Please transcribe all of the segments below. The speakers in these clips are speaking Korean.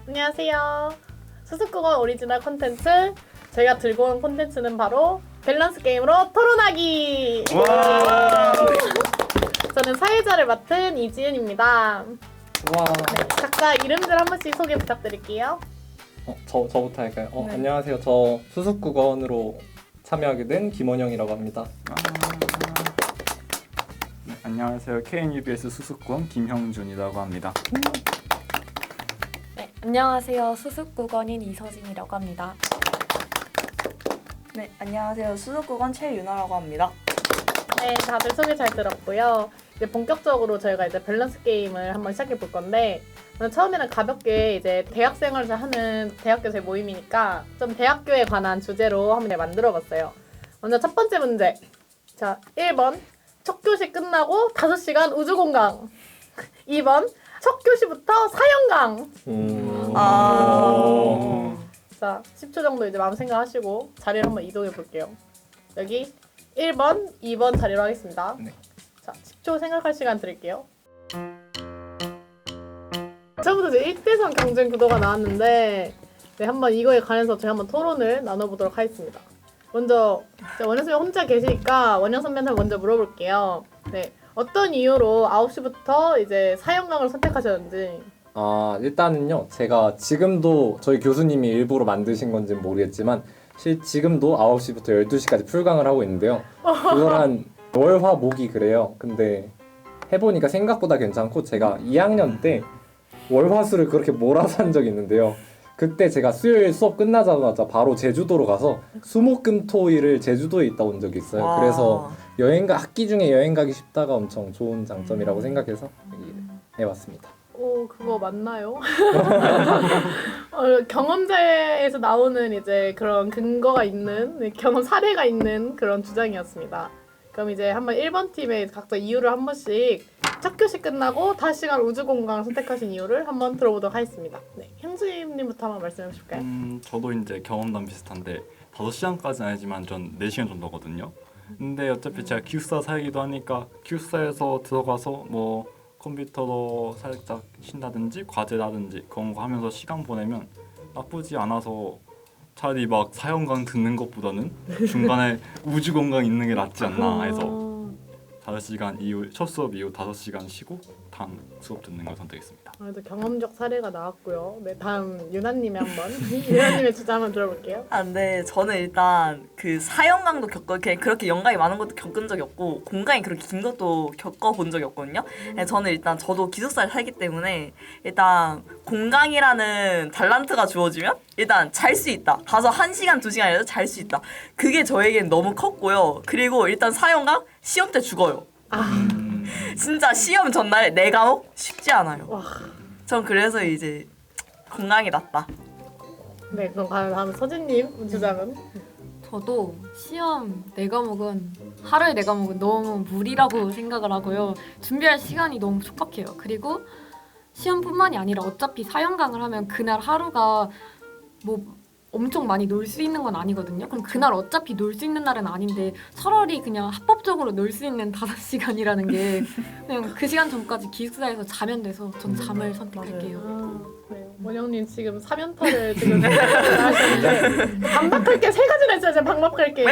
안녕하세요. 수습국어 오리지널 콘텐츠 저희가 들고 온 콘텐츠는 바로 밸런스 게임으로 토론하기! 저는 사회자를 맡은 이지은입니다. 와. 네, 각자 이름들 한 번씩 소개 부탁드릴게요. 저부터 할까요? 네. 안녕하세요. 저 수습국어원으로 참여하게 된 김원영이라고 합니다. 네, 안녕하세요. KNUBS 수습군 김형준이라고 합니다. 네, 안녕하세요. 수습국원인 이서진이라고 합니다. 네, 안녕하세요. 수습국원 최윤아라고 합니다. 네, 다들 소개 잘 들었고요. 이제 본격적으로 저희가 이제 밸런스 게임을 한번 시작해 볼 건데, 처음에는 가볍게 이제 대학생활을 하는 대학교생 모임이니까 좀 대학교에 관한 주제로 한번 만들어 봤어요. 먼저 첫 번째 문제. 자, 1번. 첫 교시 끝나고 5시간 우주공강. 2번. 첫 교시부터 4연강. 자, 10초 정도 이제 마음 생각하시고 자리를 한번 이동해 볼게요. 여기 1번, 2번 자리로 하겠습니다. 네. 자, 10초 생각할 시간 드릴게요. 처음부터 이제 1대3 경쟁 구도가 나왔는데, 네, 한번 이거에 관해서 저희 한번 토론을 나눠보도록 하겠습니다. 먼저 원영 선배 혼자 계시니까 원영 선배한테 먼저 물어볼게요. 네, 어떤 이유로 9시부터 이제 4연강을 선택하셨는지. 일단은요. 제가 지금도 저희 교수님이 일부러 만드신 건지는 모르겠지만 지금도 9시부터 12시까지 풀강을 하고 있는데요. 그거란 월화 목이 그래요. 근데 해보니까 생각보다 괜찮고, 제가 2학년 때 월화수를 그렇게 몰아서 한 적이 있는데요. 그때 제가 수요일 수업 끝나자마자 바로 제주도로 가서 수목금토일을 제주도에 있다 온 적이 있어요. 와. 그래서 학기 중에 여행 가기 쉽다가 엄청 좋은 장점이라고 생각해서 해봤습니다. 오, 그거 맞나요? 경험자에서 나오는 이제 그런 근거가 있는, 경험 사례가 있는 그런 주장이었습니다. 그럼 이제 한번 1번 팀의 각자 이유를 한 번씩 첫 교시 끝나고 5시간 우주공강을 선택하신 이유를 한번 들어보도록 하겠습니다. 네, 현수님부터 한번 말씀해 주실까요? 저도 이제 경험담 비슷한데 5시간까지는 아니지만 전 4시간 정도거든요. 근데 어차피 제가 기숙사 살기도 하니까 기숙사에서 들어가서 뭐 컴퓨터로 살짝 쉰다든지 과제라든지 그런 거 하면서 시간 보내면 나쁘지 않아서 차라리 막 4연강 듣는 것보다는 중간에 우주공강 있는 게 낫지 않나 해서 5시간 이후 첫 수업 이후 5시간 쉬고 다음 수업 듣는 걸 선택했습니다. 그래도 경험적 사례가 나왔고요. 네, 다음 유나님이 한번 유나님의 주장 한번 들어볼게요. 근데 저는 일단 그 4연강도 그렇게 연강이 많은 것도 겪은 적이 없고 공강이 그렇게 긴 것도 겪어본 적이 없거든요. 저는 일단 저도 기숙사에 살기 때문에 일단 공강이라는 달란트가 주어지면 일단 잘 수 있다. 가서 1시간, 2시간이라도 잘 수 있다. 그게 저에겐 너무 컸고요. 그리고 일단 4연강 시험 때 죽어요. 진짜 시험 전날 4과목 쉽지 않아요. 와. 전 그래서 이제 공강이 낫다. 네, 그럼 다음 서진님 주장은? 저도 시험 4과목은 하루에 4과목은 너무 무리라고 생각을 하고요. 준비할 시간이 너무 촉박해요. 그리고 시험뿐만이 아니라 어차피 4연강을 하면 그날 하루가 뭐 엄청 많이 놀 수 있는 건 아니거든요. 그럼 그날 어차피 놀 수 있는 날은 아닌데 차라리 그냥 합법적으로 놀 수 있는 5시간이라는 게 그냥 그 시간 전까지 기숙사에서 자면 돼서 전 잠을 선택할게요. 네, 원영님 지금 사면타를 지금 하셨는데 반박할 게 3가지나 있어요. 제가 반박할 게.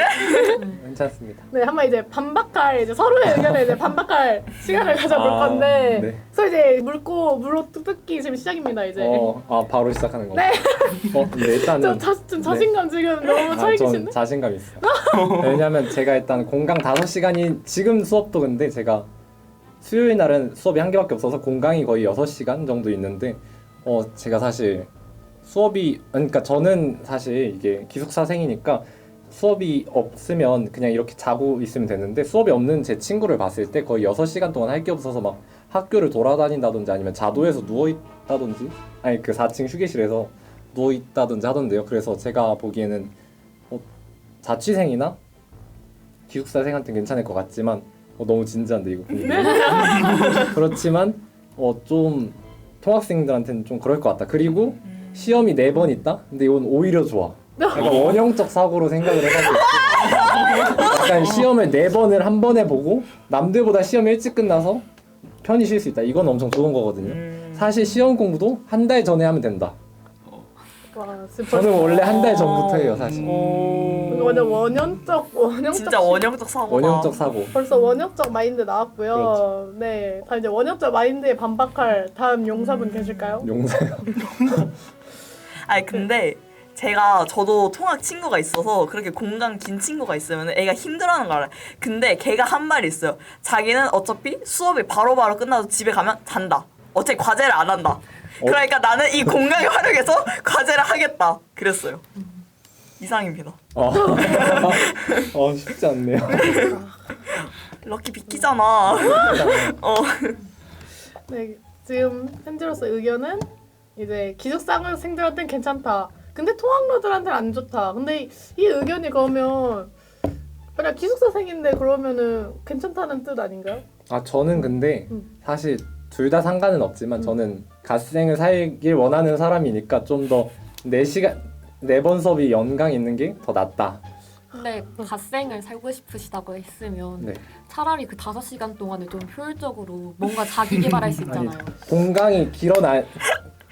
괜찮습니다. 네, 한번 이제 반박할 이제 서로의 의견에 이제 반박할 시간을 가져볼 건데, 네. 그래서 이제 물로 뜯기 지금 시작입니다. 이제. 바로 시작하는 건가요? 네. 근데 일단은 좀 자신감 지금 너무 차이 전 계신데? 자신감 있어요. 왜냐면 제가 일단 공강 5시간이 지금 수업도, 근데 제가 수요일 날은 수업이 한 개밖에 없어서 공강이 거의 6시간 정도 있는데, 제가 사실 그러니까 저는 사실 이게 기숙사생이니까 수업이 없으면 그냥 이렇게 자고 있으면 되는데, 수업이 없는 제 친구를 봤을 때 거의 6시간 동안 할 게 없어서 막 학교를 돌아다닌다든지 아니면 자도에서 누워있다든지, 아니 그 4층 휴게실에서 누워있다든지 하던데요. 그래서 제가 보기에는 자취생이나 기숙사생한테는 괜찮을 것 같지만, 너무 진지한데 이거 분위기. 그렇지만 좀 통학생들한테는 좀 그럴 것 같다. 그리고 시험이 4번 있다? 근데 이건 오히려 좋아. 약간 원형적 사고로 생각을 해가지고 약간 시험을 4번을 한 번에 보고 남들보다 시험이 일찍 끝나서 편히 쉴 수 있다. 이건 엄청 좋은 거거든요. 사실 시험 공부도 한 달 전에 하면 된다. 와, 저는 원래 한 달 전부터 해요 사실. 이거 완전 원형적 진짜 원형적 사고다. 원형적 사고. 벌써 원형적 마인드 나왔고요. 그렇죠. 네, 다 이제 원형적 마인드에 반박할 다음 용사분 계실까요? 용사요. 아니 근데 저도 통학 친구가 있어서 그렇게 공강 긴 친구가 있으면 애가 힘들어하는 거 알아요. 근데 걔가 한 말이 있어요. 자기는 어차피 수업이 바로바로 끝나서 집에 가면 잔다. 어차피 과제를 안 한다. 그러니까 나는 이 공강을 활용해서 과제를 하겠다. 그랬어요. 이상입니다. 쉽지 않네요. 럭키 비키잖아. 네, 지금 현재로서 의견은 이제 기숙사생들한테는 괜찮다. 근데 통학로들한테는 안 좋다. 근데 이 의견이 그러면 그냥 기숙사생인데 그러면은 괜찮다는 뜻 아닌가요? 저는 근데 사실 둘 다 상관은 없지만 저는 갓생을 살길 원하는 사람이니까 좀 더 4번 수업이 연강 있는 게 더 낫다. 근데 갓생을 살고 싶으시다고 했으면 네. 차라리 그 5시간 동안에 좀 효율적으로 뭔가 자기 개발할 수 있잖아요.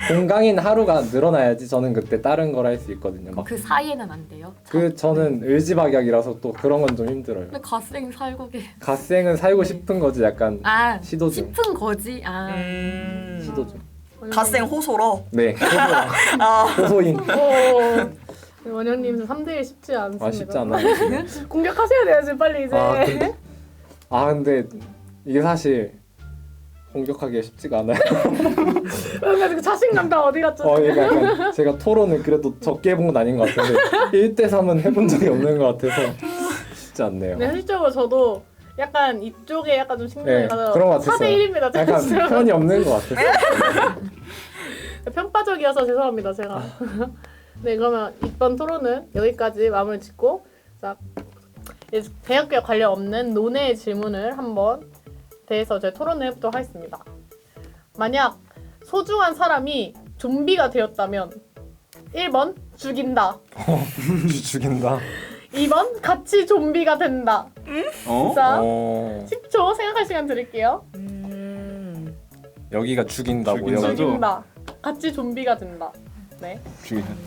공강인 하루가 늘어나야지 저는 그때 다른 걸 할 수 있거든요. 막 그 사이에는 안 돼요? 저는 을지박약이라서 또 그런 건 좀 힘들어요. 근데 갓생 살고 갓생은 살고 싶은 거지 약간 아 시도 중. 싶은 거지. 시도 중. 갓생 호소로. 네. 아, 호소인. 원영님 3대1 쉽지 않습니다. 쉽지 않아요. 공격하셔야 돼요 지금 빨리 이제. 근데 이게 사실 공격하기가 쉽지가 않아요. 그러니까 자신감 다 어디 갔죠? 그러니까 약간 제가 토론을 그래도 적게 해본 건 아닌 것 같은데 1대3은 해본 적이 없는 것 같아서 쉽지 않네요. 네, 현실적으로 저도 약간 이쪽에 약간 좀 신경이 네, 가서 그런 것 같았어요. 4대1입니다. 약간 편이 없는 것 같아서. 편파적이어서 죄송합니다 제가. 네, 그러면 이번 토론은 여기까지 마무리 짓고 자, 이제 대학교에 관련 없는 논의 질문을 한번 대해서 저희 토론을 해보도록 하겠습니다. 만약 소중한 사람이 좀비가 되었다면 1번 죽인다. 죽인다. 2번 같이 좀비가 된다. 자, 10초 생각할 시간 드릴게요. 여기가 죽인다고요? 죽인다죠? 죽인다. 같이 좀비가 된다. 네. 죽인다고?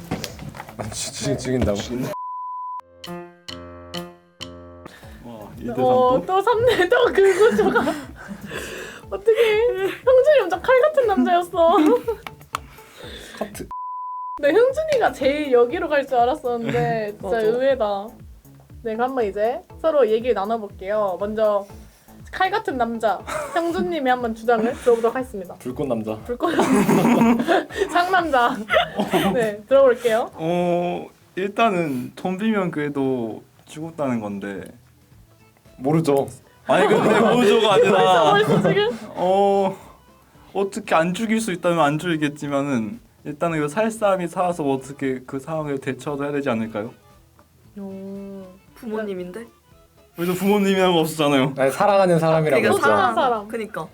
와 2대3 또? 또 3대 또 그 구조가 어떻게 형준이 엄청 칼 같은 남자였어. 카트. 네, 형준이가 제일 여기로 갈 줄 알았었는데 진짜 맞아. 의외다. 네, 그럼 한번 이제 서로 얘기를 나눠볼게요. 먼저 칼 같은 남자 형준님이 한번 주장을 들어보도록 하겠습니다. 불꽃 남자. 불꽃 상남자. 네, 들어볼게요. 일단은 좀비면 그래도 죽었다는 건데 모르죠. 아니 근데 모조가 아니라 벌써 지금 어떻게 안 죽일 수 있다면 안 죽이겠지만은 일단은 이거 살 사람이 살아서 어떻게 그 상황에 대처도 해야 되지 않을까요? 부모님인데? 그래도 부모님이라는 거 없었잖아요. 아니, 사랑하는 사람이라고 그러니까 했죠. 사랑하는 사람. 그니까.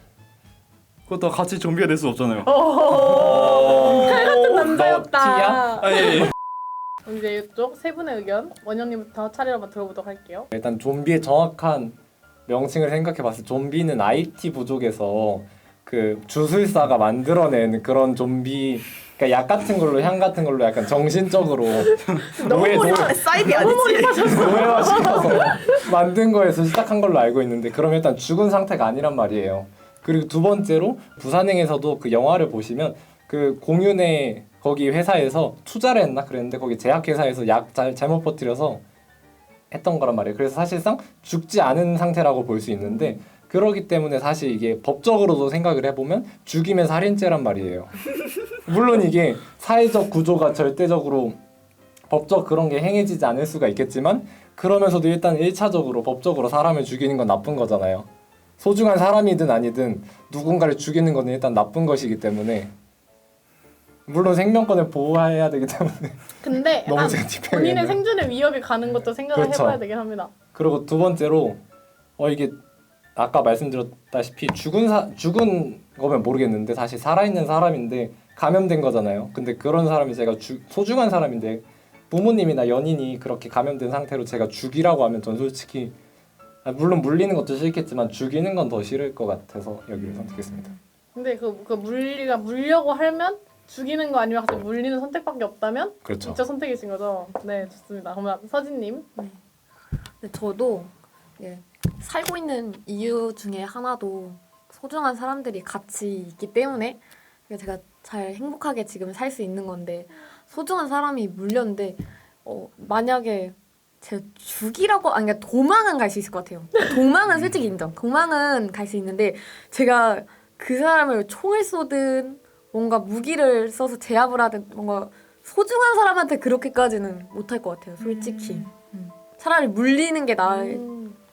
그것도 같이 좀비가 될 수 없잖아요. 칼 같은 남자였다. 티야? 아니 그럼 이제 이쪽 세 분의 의견 원영님부터 차례로 한번 들어보도록 할게요. 일단 좀비의 정확한 명칭을 생각해봤을 때 좀비는 IT 부족에서 그 주술사가 만들어낸 그런 좀비, 그러니까 약 같은 걸로 향 같은 걸로 약간 정신적으로 사이비 아니지? 노예화시켜서 만든 거에서 시작한 걸로 알고 있는데 그럼 일단 죽은 상태가 아니란 말이에요. 그리고 두 번째로 부산행에서도 그 영화를 보시면 그 공윤의 거기 회사에서 투자를 했나 그랬는데 거기 제약회사에서 약 잘못 퍼뜨려서 했던 거란 말이에요. 그래서 사실상 죽지 않은 상태라고 볼 수 있는데 그러기 때문에 사실 이게 법적으로도 생각을 해보면 죽이면 살인죄란 말이에요. 물론 이게 사회적 구조가 절대적으로 법적 그런 게 행해지지 않을 수가 있겠지만 그러면서도 일단 1차적으로 법적으로 사람을 죽이는 건 나쁜 거잖아요. 소중한 사람이든 아니든 누군가를 죽이는 건 일단 나쁜 것이기 때문에 물론 생명권을 보호해야 되기 때문에 근데 너무 약간 제가 뒷편이 본인의 있네요. 생존에 위협이 가는 것도 생각을 그렇죠. 해봐야 되긴 합니다. 그리고 두 번째로 이게 아까 말씀드렸다시피 죽은 거면 모르겠는데 사실 살아있는 사람인데 감염된 거잖아요. 근데 그런 사람이 제가 소중한 사람인데 부모님이나 연인이 그렇게 감염된 상태로 제가 죽이라고 하면 전 솔직히 물론 물리는 것도 싫겠지만 죽이는 건 더 싫을 것 같아서 여기를 선택했습니다. 근데 그 물리가 물려고 하면 죽이는 거 아니면 같이 물리는 선택밖에 없다면 그렇죠. 진짜 선택이신 거죠? 네, 좋습니다. 그러면 서진님. 근데 저도 예, 살고 있는 이유 중에 하나도 소중한 사람들이 같이 있기 때문에 제가 잘 행복하게 지금 살 수 있는 건데 소중한 사람이 물렸는데 만약에 제가 죽이라고 아니 그러니까 도망은 갈 수 있을 것 같아요. 도망은 솔직히 인정. 도망은 갈 수 있는데 제가 그 사람을 총을 쏘든 뭔가 무기를 써서 제압을 하든 뭔가 소중한 사람한테 그렇게까지는 못할 것 같아요. 솔직히. 차라리 물리는 게 나을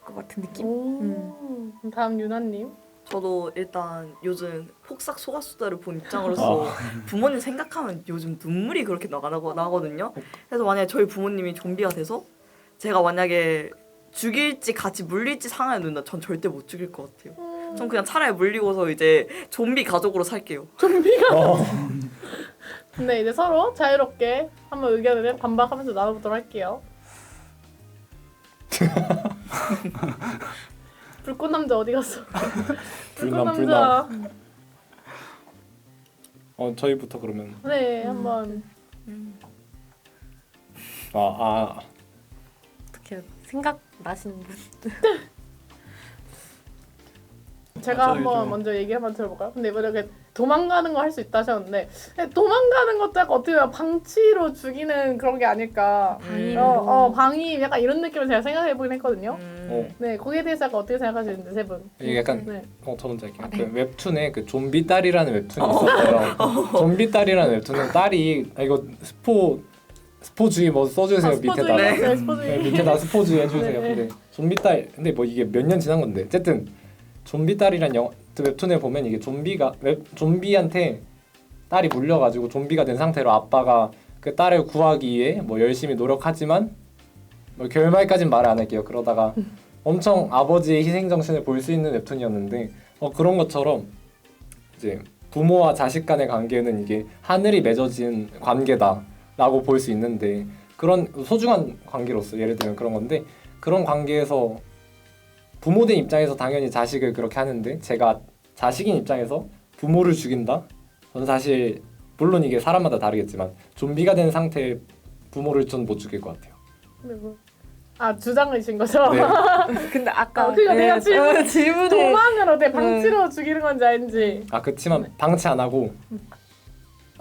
것 같은 느낌? 그럼 다음 유나님. 저도 일단 요즘 폭삭 소가수다를 본 입장으로서 부모님 생각하면 요즘 눈물이 그렇게 나거든요. 그래서 만약에 저희 부모님이 좀비가 돼서 제가 만약에 죽일지 같이 물릴지 상황에 놓는다 전 절대 못 죽일 것 같아요. 전 그냥 차라리 물리고서 이제 좀비 가족으로 살게요. 근데 이제 서로 자유롭게 한번 의견을 반박하면서 나눠보도록 할게요. 불꽃 남자 어디 갔어? 불꽃 남자. 저희부터 그러면 네, 한번. 어떻게 생각 나시는 분? 제가 저희 한번 좀- 먼저 얘기 한번 들어볼까요? 근데 이렇게 도망가는 거 할 수 있다 하셨는데 도망가는 것도 약간 어떻게 보면 방치로 죽이는 그런 게 아닐까. 방위 약간 이런 느낌을 제가 생각해보긴 했거든요. 네, 거기에 대해서 약간 어떻게 생각하시는지 세 분. 이게 약간 네. 저 먼저 할게요. 그 웹툰에 그 좀비 딸이라는 웹툰이 있었어요. 좀비 딸이라는 웹툰은 딸이 이거 스포주의 뭐 써주세요 밑에다가. 네, 스포주의. 네, 밑에다 스포주의 해주세요. 네. 근데 좀비 딸 근데 뭐 이게 몇 년 지난 건데 어쨌든 좀비 딸이란 그 웹툰에 보면 이게 좀비한테 딸이 물려가지고 좀비가 된 상태로 아빠가 그 딸을 구하기 위해 뭐 열심히 노력하지만 뭐 결말까진 말을 안 할게요. 그러다가 엄청 아버지의 희생 정신을 볼 수 있는 웹툰이었는데 그런 것처럼 이제 부모와 자식 간의 관계는 이게 하늘이 맺어진 관계다라고 볼 수 있는데 그런 소중한 관계로서 예를 들면 그런 건데 그런 관계에서 부모된 입장에서 당연히 자식을 그렇게 하는데 제가 자식인 입장에서 부모를 죽인다? 저는 사실 물론 이게 사람마다 다르겠지만 좀비가 된 상태의 부모를 전 못 죽일 것 같아요. 그리고 주장이신 거죠? 네. 근데 아까 그러니까 내가 질문을 도망을 어떻게 방치로 죽이는 건지 아닌지. 그렇지만 방치 안 하고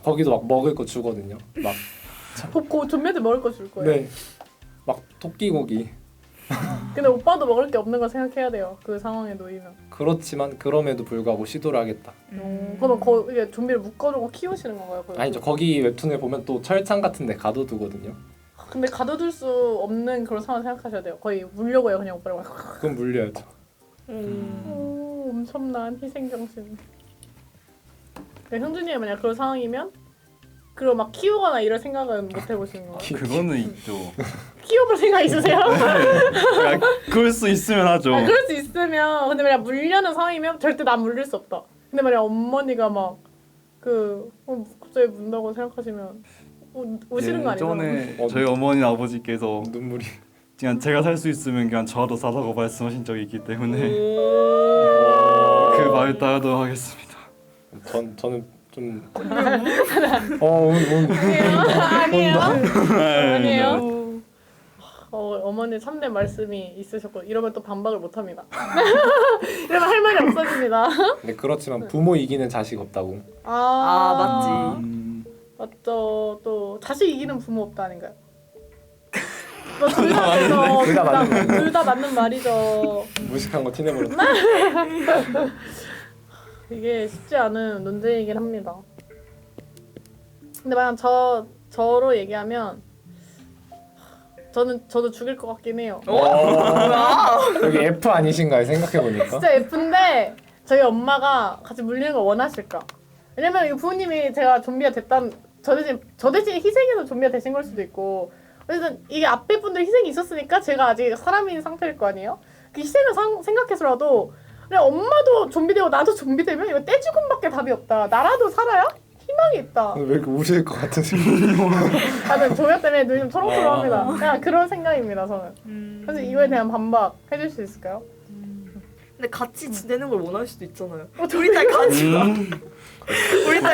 거기도 막 먹을 거 주거든요. 막 좀비한테 먹을 거 줄 거예요. 네. 막 토끼고기. 근데 오빠도 먹을 게 없는 거 생각해야 돼요. 그 상황에 놓이면. 그렇지만 그럼에도 불구하고 시도를 하겠다. 그러면 이게 좀비를 묶어두고 키우시는 건가요? 거기서? 아니죠. 거기 웹툰에 보면 또 철창 같은 데 가둬두거든요. 근데 가둬둘 수 없는 그런 상황 생각하셔야 돼요. 거의 물려고 해요. 그냥 오빠랑. 그건 물려야죠. 오, 엄청난 희생정신. 형준이 만약 그런 상황이면 그걸 막 키우거나 이럴 생각은 못 해보시는 거예요? 그거는 있죠. 키워볼 생각 있으세요? 그럴 수 있으면 하죠. 그럴 수 있으면 근데 만약 물려는 상황이면 절대 난 물릴 수 없다. 근데 만약 어머니가 막 갑자기 문다고 생각하시면 우시는 거 아니잖아요? 예전에 저희 어머니 아버지께서 눈물이. 그냥 제가 살 수 있으면 그냥 저도 싸다고 말씀하신 적이 있기 때문에 그 말 따르도록 하겠습니다. 저는 좀 아니에요? 네. 아니에요? 어머니 참된 말씀이 있으셨고 이러면 또 반박을 못합니다. 이러면 할 말이 없어집니다. 근데 그렇지만 부모 이기는 자식 없다고. 맞지. 맞죠. 또 자식 이기는 부모 없다 아닌가요? 둘 다 맞는 말이죠. 무식한 거 티내버렸어. 이게 쉽지 않은 논쟁이긴 합니다. 근데 만약 저로 얘기하면 저도 죽일 것 같긴 해요. 여기 F 아니신가요? 생각해보니까. 진짜 F인데 저희 엄마가 같이 물리는 걸 원하실까? 왜냐면 이 부모님이 제가 좀비가 됐다는 저 대신 희생해서 좀비가 되신 걸 수도 있고 어쨌든 이게 앞에 분들 희생이 있었으니까 제가 아직 사람인 상태일 거 아니에요? 그 희생을 생각해서라도 그냥 엄마도 좀비 되고 나도 좀비 되면 이거 떼죽음밖에 답이 없다. 나라도 살아야 희망이 있다. 왜 이렇게 우실 것 같으세요? 조명 때문에 눈이 좀 초롱초롱합니다. 그냥 그런 생각입니다 저는. 그래서 이거에 대한 반박 해줄 수 있을까요? 근데 같이 지내는 걸 원할 수도 있잖아요. 우리 딸 같이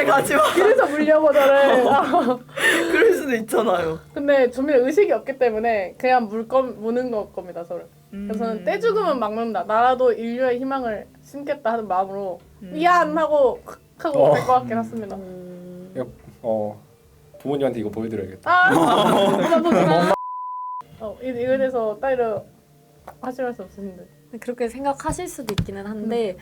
제발 가지 마. 그래서 물려고 저를. 그럴 수도 있잖아요. 근데 준비는 의식이 없기 때문에 그냥 무는 거 겁니다 저를. 그래서 저는 때 죽으면 막는다. 나라도 인류의 희망을 심겠다 하는 마음으로 미안 하고 하고 될 것 같긴 했습니다. 부모님한테 이거 보여드려야겠다. 이거에 대해서 따로 하실 말씀 없으신데. 그렇게 생각하실 수도 있기는 한데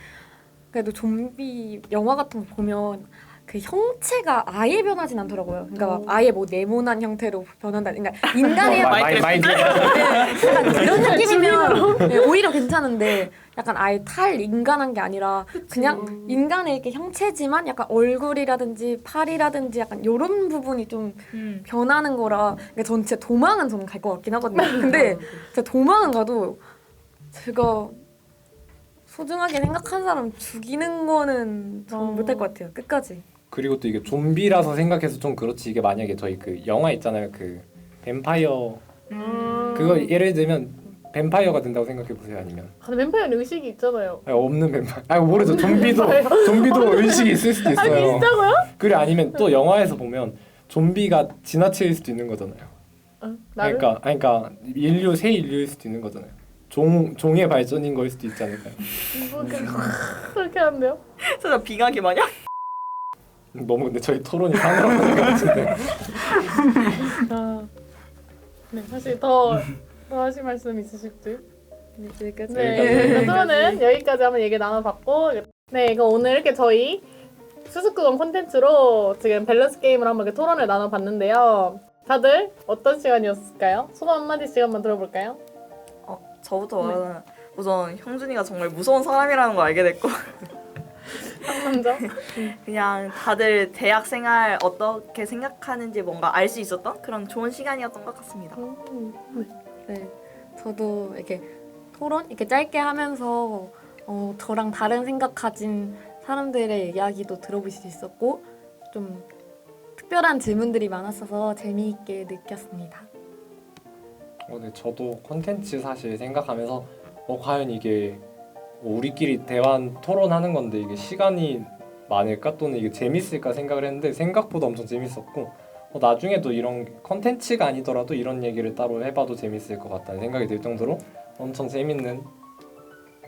그래도 좀비 영화 같은 거 보면 그 형체가 아예 변하진 않더라고요. 그러니까 막 아예 뭐 네모난 형태로 변한다. 그러니까 인간의 많이 약간 그런 느낌이면 네, 오히려 괜찮은데 약간 아예 탈인간한 게 아니라 그냥 인간의 이렇게 형체지만 약간 얼굴이라든지 팔이라든지 약간 이런 부분이 좀 변하는 거라 그러니까 전 진짜 도망은 저는 갈 것 같긴 하거든요. 근데 진짜 도망은 가도 제가 소중하게 생각한 사람 죽이는 거는 전 못할 것 같아요. 끝까지. 그리고 또 이게 좀비라서 생각해서 좀 그렇지 이게 만약에 저희 그 영화 있잖아요 그 뱀파이어 그거 예를 들면 뱀파이어가 된다고 생각해 보세요 아니면 근데 뱀파이어는 의식이 있잖아요. 아니, 없는 뱀파이어 아니 모르죠 좀비도 의식이 있을 수도 있어요. 비슷하고요? 그래 아니면 또 영화에서 보면 좀비가 지나칠 수도 있는 거잖아요. 나를? 그러니까 새 인류일 수도 있는 거잖아요. 종의 발전인 거일 수도 있지 않을까요? 뭐 그렇게 하는데요? 진짜 비강이 마냥. 너무 근데 저희 토론이 산으로 가는 것 같은데. 네 사실 더 하실 말씀 있으실지? 여기까지. 네, 그러면은 여기까지 한번 얘기 나눠봤고, 네, 이거 오늘 이렇게 저희 수습구건 콘텐츠로 지금 밸런스 게임을 한번 이렇게 토론을 나눠봤는데요. 다들 어떤 시간이었을까요? 소감 한마디씩 한번 들어볼까요? 저부터 말하면 우선 형준이가 정말 무서운 사람이라는 걸 알게 됐고 상남자? 그냥 다들 대학 생활 어떻게 생각하는지 뭔가 알 수 있었던 그런 좋은 시간이었던 것 같습니다. 네, 저도 이렇게 토론 이렇게 짧게 하면서 저랑 다른 생각 가진 사람들의 이야기도 들어볼 수 있었고 좀 특별한 질문들이 많았어서 재미있게 느꼈습니다. 네, 저도 콘텐츠 사실 생각하면서 과연 이게 우리끼리 대화 토론하는 건데 이게 시간이 많을까 또는 이게 재밌을까 생각을 했는데 생각보다 엄청 재밌었고 나중에도 이런 콘텐츠가 아니더라도 이런 얘기를 따로 해봐도 재밌을 것 같다는 생각이 들 정도로 엄청 재밌는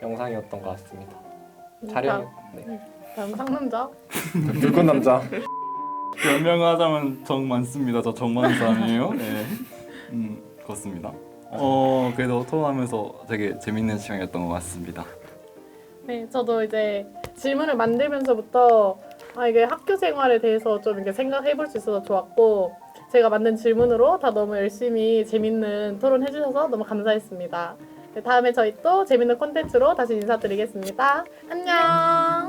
영상이었던 것 같습니다. 촬영 다음 상남자? 붉은 남자. 변명하자면 정 많습니다. 저 정 많은 사람이에요. 네. 그렇습니다. 그래도 토론하면서 되게 재밌는 시간이었던 것 같습니다. 네, 저도 이제 질문을 만들면서부터 이게 학교 생활에 대해서 좀 이렇게 생각해볼 수 있어서 좋았고 제가 만든 질문으로 다 너무 열심히 재밌는 토론 해주셔서 너무 감사했습니다. 네, 다음에 저희 또 재밌는 콘텐츠로 다시 인사드리겠습니다. 안녕!